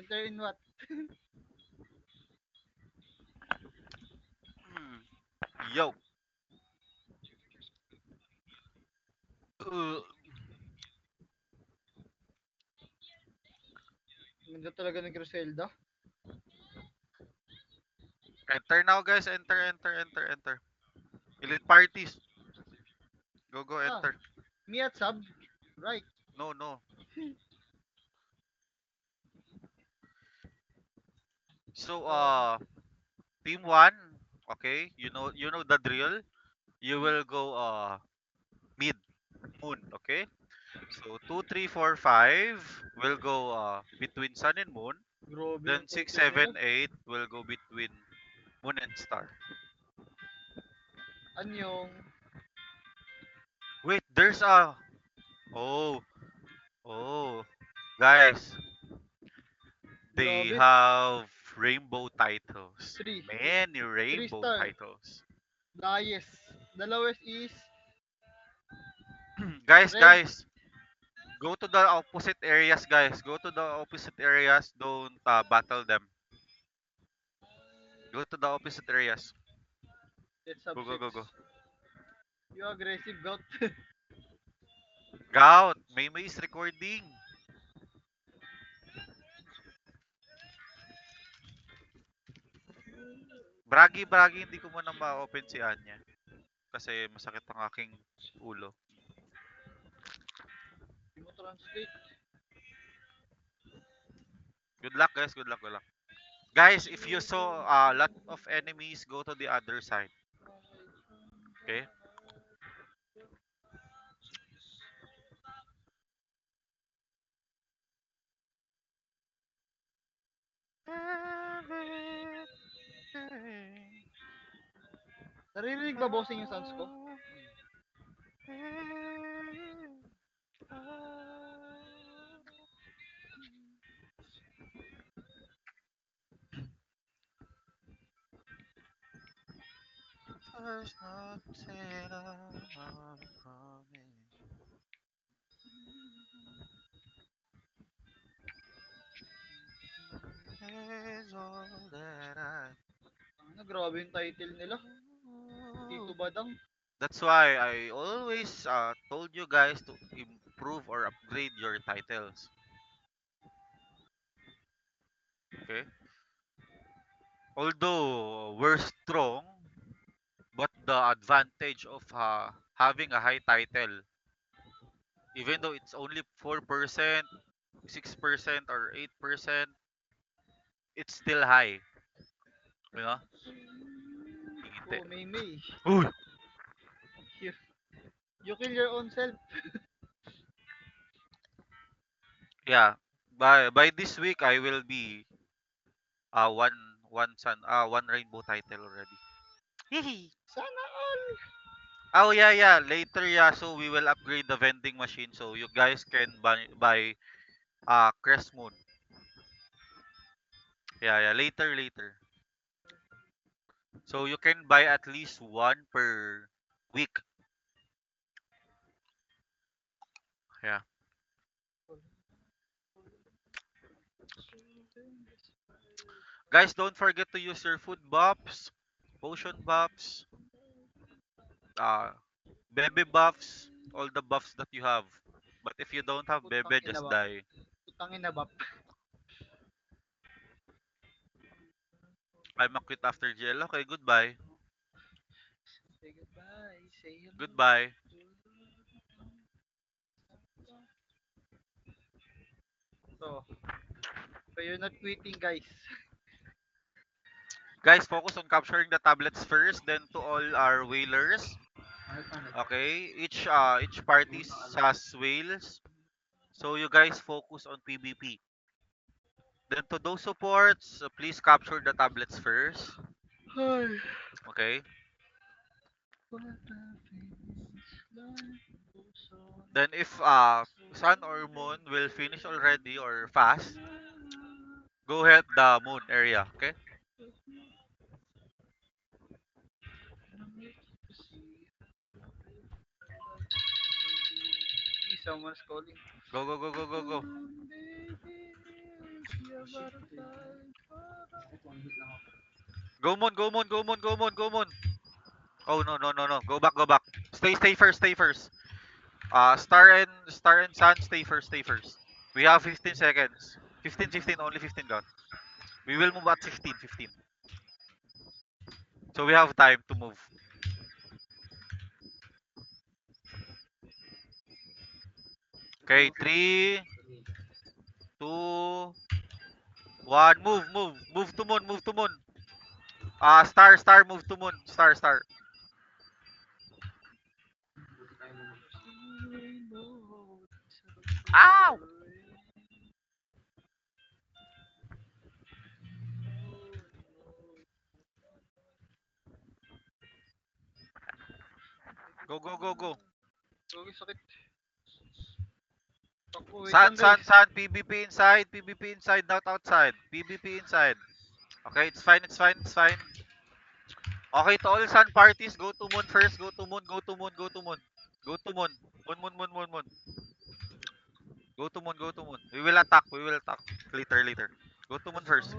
Enter in what? Yo. Uh, Ganda talaga ng Griselda. enter now, guys. Enter, enter, enter, enter. Elite parties. Go, go, Ah, enter. me at sub. Right. No, no. So, team one. Okay, you know the drill. You will go mid moon. Okay. So 2, 3, 4, 5 will go between sun and moon. Grabe Then yung 6, title nila. 7, 8 will go between moon and star. Anyong. Wait, there's a oh oh guys, they Grabe. have rainbow titles. Three. Many Three rainbow star. titles. The highest. The lowest is Guys, red. guys, go to the opposite areas, guys. Go to the opposite areas. Don't battle them. Go to the opposite areas. That's sub Go, go, 6. go, go. You aggressive goat. Gout, Maymay is recording. Bragi, bragi, hindi ko muna ma-open si Anya. Kasi masakit ang aking ulo. Hindi mo translate. Good luck, guys. Good luck, good luck. Guys, if you saw a lot of enemies, go to the other side. Okay? Naririnig ba bossing yung sounds ko? There's nothing I promise is all that I Ano, grabe yung title nila. Tito do. Badang. That's why I always told you guys to improve or upgrade your titles. Okay? Although we're strong, but the advantage of having a high title, even though it's only 4%, 6%, or 8%, it's still high. You know? Hindi. Oh, May. Uy! You, you kill your own self. Yeah. By this week, I will be one one rainbow title already. Hehe. Sana all. Oh yeah, yeah. Later, yeah. So we will upgrade the vending machine so you guys can buy Crest Moon. Yeah, yeah. Later, later. So you can buy at least one per week. Yeah. Guys, don't forget to use your food buffs, potion buffs, uh, bebe buffs, all the buffs that you have. But if you don't have Putang bebe, ina just ba? die. Putang ina ba? I'm a quit after GL. Okay, goodbye. Say goodbye. Say hello. Goodbye. So, so you're not quitting, guys. Guys, focus on capturing the tablets first, then to all our whalers. Ano pa na? Okay, each party has whales. So you guys focus on PvP. Then to those supports, please capture the tablets first. Ay, Okay. what happens? Life goes on. Then if sun or moon will finish already or fast, go ahead the moon area. Okay. Someone's calling. Go, go, go, go, go, go. Go moon, go moon, go moon, go moon, go moon. Oh no, no, no, no. Go back, go back. Stay first, stay first. Star and Sun, stay first, stay first. We have 15 seconds. 15, 15, only 15 gone. We will move at 15, 15. So we have time to move. Okay, 3, 2, 1. Move, move. Move to moon, move to moon. Star, move to moon. Star. Ow! Go, go, go, go. Uy, sakit. Ako, wait Sun, lang guys. PvP inside, PvP inside, not outside. PvP inside. Okay, it's fine, it's fine, it's fine. Okay, to all Sun parties, go to moon first, go to moon, go to moon, go to moon. Go to moon. Moon. Go to moon, go to moon. We will attack, we will attack. Later. Go to moon first.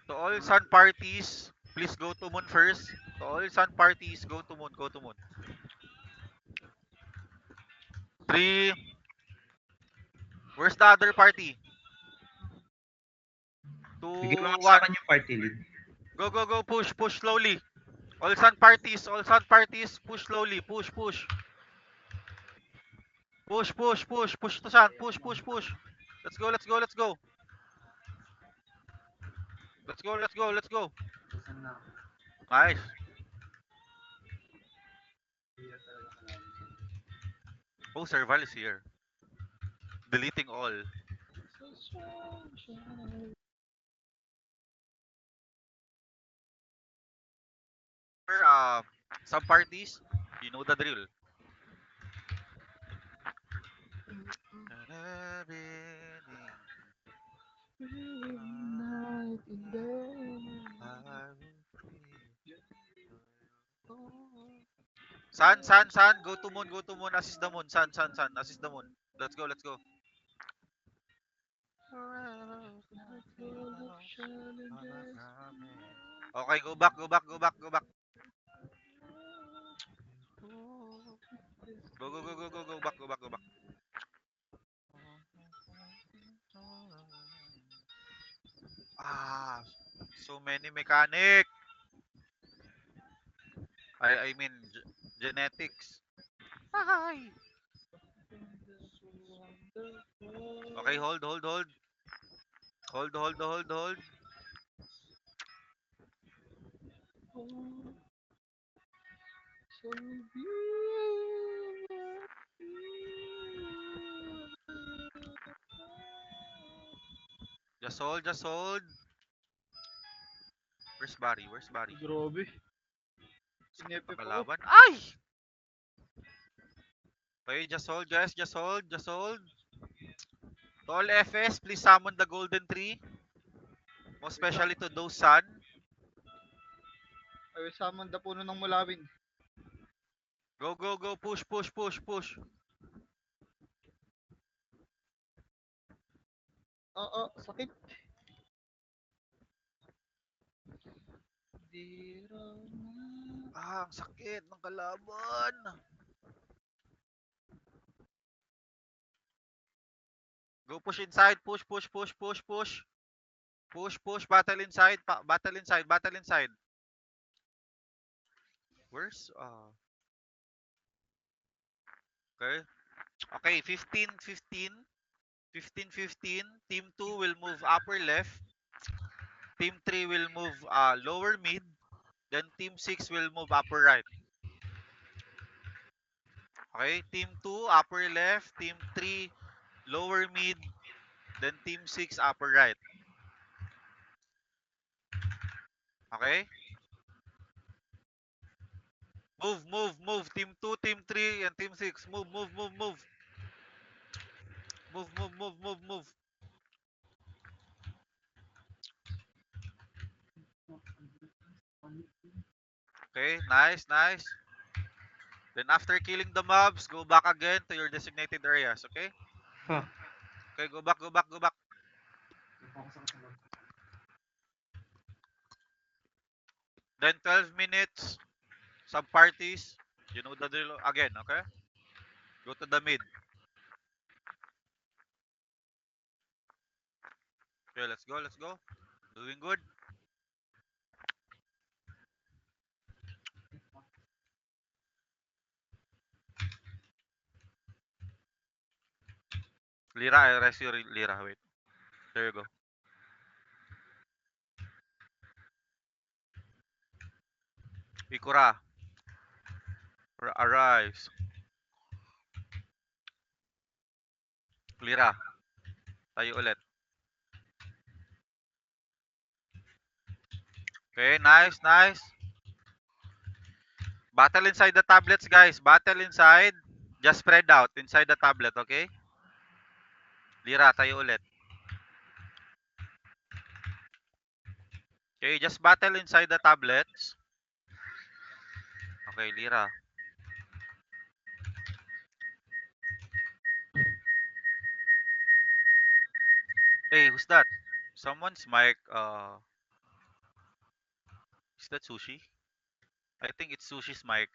To all Sun parties, please go to moon first. To all Sun parties, go to moon, go to moon. 3. Where's the other party? 2, Bigyan mo 1. sa akin yung party lead. Go, push slowly. All Sun parties, push slowly, push. Push to Sun, push. Let's go. Let's go. Nice. Oh, Serval is here. Deleting all. For some parties, you know the drill. Sun, go to moon, assist the moon, sun, assist the moon. Let's go. Okay, go back. Go, go back. So many mechanic. I mean genetics. Hi. Okay, hold. Hold. Just hold. Where's Barry? Grabe. Sinepe pa ko. Kalaban. Ay! Okay, just hold, guys. Just hold. To all FS, please summon the golden tree. Most especially to those sun. Ay, summon the puno ng mulawin. Go. Push. Oo, sakit. Dira na. Ang sakit ng kalaban. Go push inside. Push. Battle inside. Where's Okay, 15. Team 2 will move upper left. Team 3 will move lower mid. Then team 6 will move upper right. Okay, team 2 upper left, team 3 lower mid, then team 6 upper right. Okay? Move. Team 2, team 3, and team 6. Move. Move. Okay, nice. Then after killing the mobs, go back again to your designated areas, okay? Huh. Okay, go back, go back, go back. Then 12 minutes, sub parties. You know the drill again, okay? Go to the mid. Okay, let's go, let's go. Doing good. Lira, I rest your Lira. Wait. There you go. Ikura. Arrives. Lira. Tayo ulit. Okay, nice, nice. Battle inside the tablets, guys. Battle inside. Just spread out inside the tablet, okay? Lira, tayo ulit. Okay, just battle inside the tablets. Okay, Lira. Hey, who's that? Someone's mic. Is that Sushi? I think it's Sushi's mic.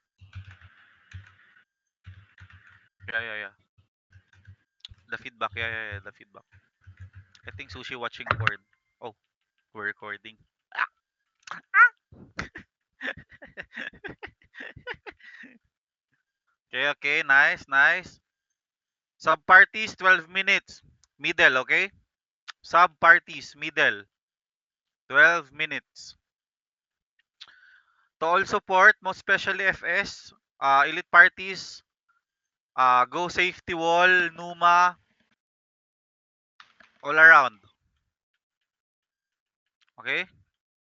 Yeah, yeah, yeah. The feedback. Yeah, yeah, yeah. The feedback. I think Sushi watching porn. Oh, we're recording. Okay, okay. Nice, nice. Sub parties, 12 minutes. Middle, okay? Sub parties, middle. 12 minutes. To all support, most especially FS, elite parties, go safety wall, Numa, all around. Okay?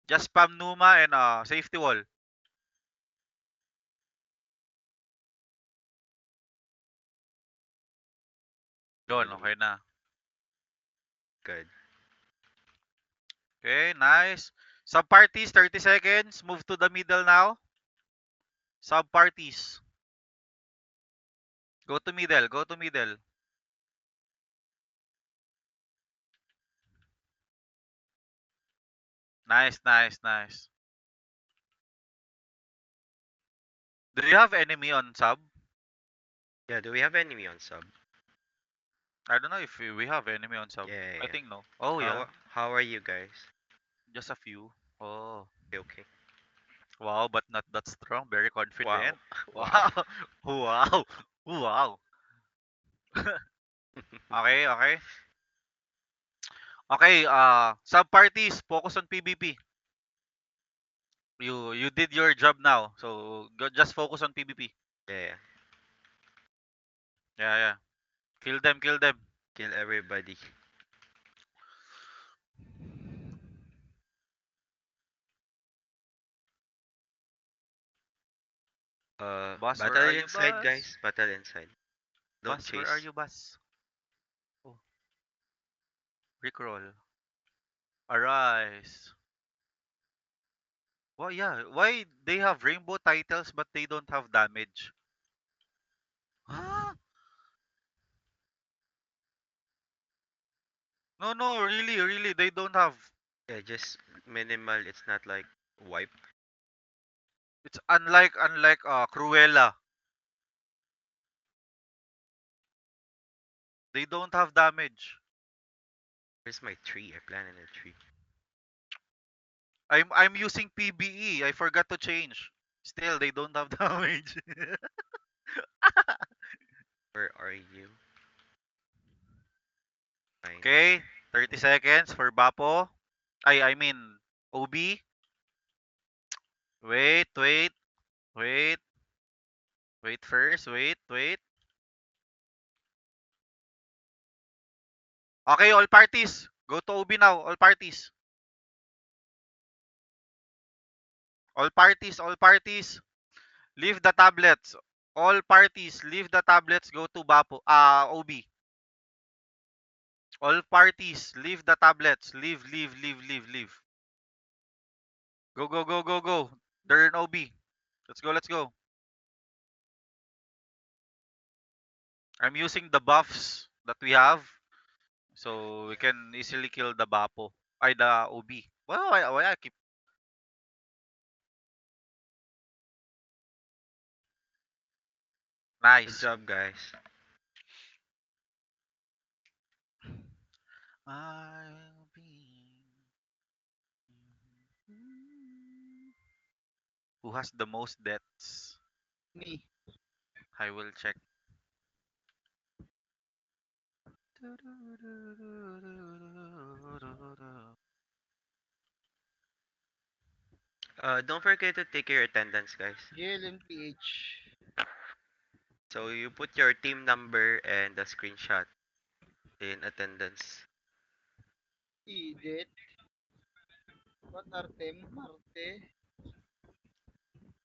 Just spam Numa and safety wall. Yun, okay na. Good. Okay, nice. Sub parties, 30 seconds. Move to the middle now. Sub parties. Go to middle, go to middle. Nice, nice, nice. Do you have enemy on sub? Yeah, do we have enemy on sub? I don't know if we have enemy on sub. Yeah, I yeah. think no. Oh How, yeah, how are you guys? just a few. Oh. Okay, okay. Wow, but not that strong. Very Wow. confident. Wow. Wow. Wow. Wow. Okay, okay. Okay, sub parties, focus on PvP. You did your job now. So go, just focus on PvP. Yeah, Yeah, yeah. Kill them, kill them. kill everybody. Boss, where Battle are you, inside, boss? guys. Battle inside. Don't Boss, where are chase. you, boss? Oh, Rickroll. Arise. Well, yeah. Why they have rainbow titles but they don't have damage? Huh? No, no, really, really, they don't have. Yeah, just minimal. It's not like wipe. It's unlike Cruella. They don't have damage. Where's my tree? I planted a tree. I'm using PBE. I forgot to change. Still, they don't have damage. Where are you? Fine. Okay, 30 seconds for Bapo. I mean OB. Wait, wait, wait, wait first. Wait, wait. Okay, all parties. Go to OB now. All parties. All parties. All parties. Leave the tablets. All parties. Leave the tablets. Go to Bapo. OB. All parties. Leave the tablets. Leave, leave, leave, leave, leave. Go, go, go, go, go. They're in OB. Let's go, let's go. I'm using the buffs that we have. So we can easily kill the Bapo. Ay, the OB. Why I keep... Good Nice. job, guys. I'll be... Who has the most deaths? Me. I will check. Don't forget to take your attendance, guys. GLMPH. So you put your team number and the screenshot in attendance. Edit. What are them? Marte.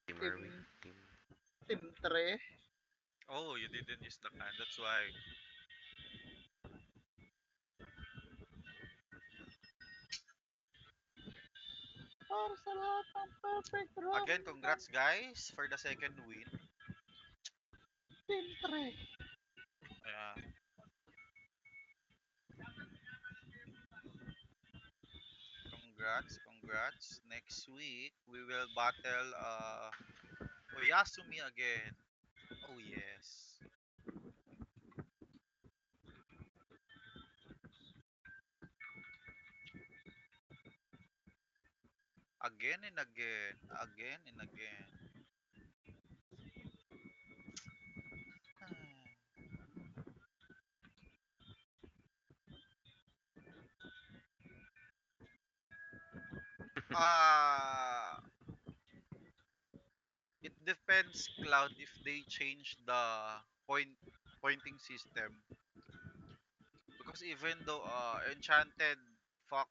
Team are we? Tim. Team. Timtre. Oh, you didn't use the can. That's why. Para sa lahat ng perfect run. Again, congrats guys for the second win. Timtre. Ayan. Congrats. Next week we will battle Oyasumi again. Oh yes. Again and again. Ah, it depends, Cloud, if they change the pointing system. Because even though Enchanted Fox